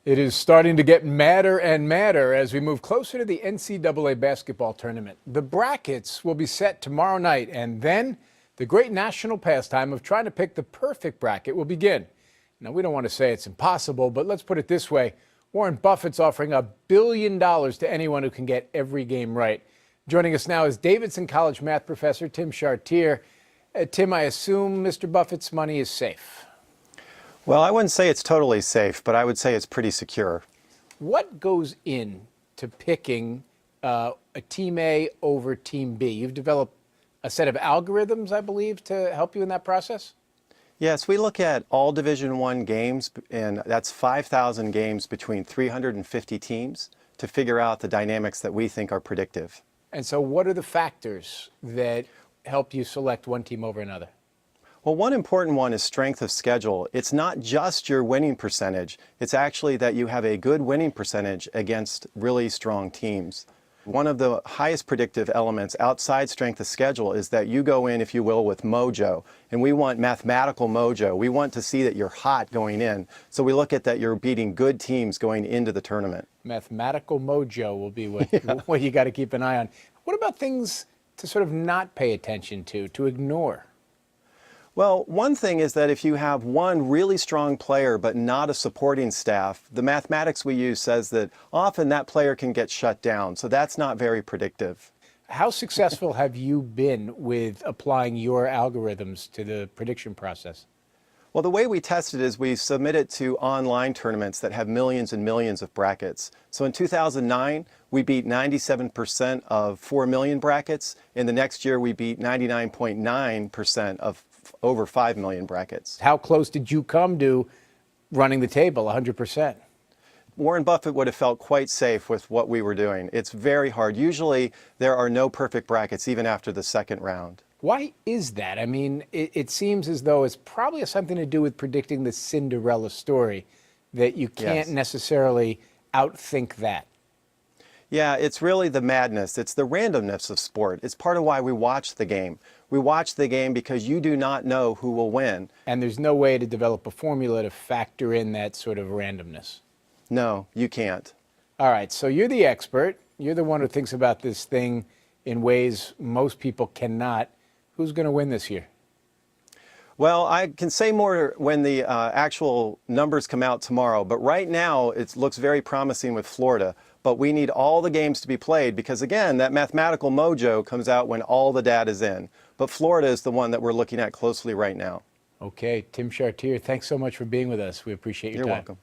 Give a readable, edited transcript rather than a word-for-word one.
It is starting to get madder and madder as we move closer to the NCAA basketball tournament. The brackets will be set tomorrow night, and then the great national pastime of trying to pick the perfect bracket will begin. Now, we don't want to say it's impossible, but let's put it this way. Warren Buffett's offering $1 billion to anyone who can get every game right. Joining us now is Davidson College math professor Tim Chartier. Tim, I assume Mr. Buffett's money is safe. Well, I wouldn't say it's totally safe, but I would say it's pretty secure. What goes into picking a Team A over Team B? You've developed a set of algorithms, I believe, to help you in that process? Yes, we look at all Division I games, and that's 5,000 games between 350 teams to figure out the dynamics that we think are predictive. And so what are the factors that help you select one team over another? Well, one important one is strength of schedule. It's not just your winning percentage. It's actually that you have a good winning percentage against really strong teams. One of the highest predictive elements outside strength of schedule is that you go in, if you will, with mojo. And we want mathematical mojo. We want to see that you're hot going in. So we look at that you're beating good teams going into the tournament. Mathematical mojo will be what you got to keep an eye on. What about things to sort of not pay attention to ignore? Well, one thing is that if you have one really strong player but not a supporting staff, the mathematics we use says that often that player can get shut down. So that's not very predictive. How successful have you been with applying your algorithms to the prediction process? Well, the way we test it is we submit it to online tournaments that have millions and millions of brackets. So in 2009, we beat 97% of 4 million brackets. In the next year, we beat 99.9% of over 5 million brackets. How close did you come to running the table, 100%? Warren Buffett would have felt quite safe with what we were doing. It's very hard. Usually, there are no perfect brackets, even after the second round. Why is that? I mean, it seems as though it's probably something to do with predicting the Cinderella story, that you can't necessarily outthink that. Yeah, it's really the madness. It's the randomness of sport. It's part of why we watch the game. We watch the game because you do not know who will win. And there's no way to develop a formula to factor in that sort of randomness. No, you can't. All right, so you're the expert. You're the one who thinks about this thing in ways most people cannot. Who's going to win this year? Well, I can say more when the actual numbers come out tomorrow, but right now it looks very promising with Florida. But we need all the games to be played because, again, that mathematical mojo comes out when all the data is in. But Florida is the one that we're looking at closely right now. Okay, Tim Chartier, thanks so much for being with us. We appreciate your time. You're welcome.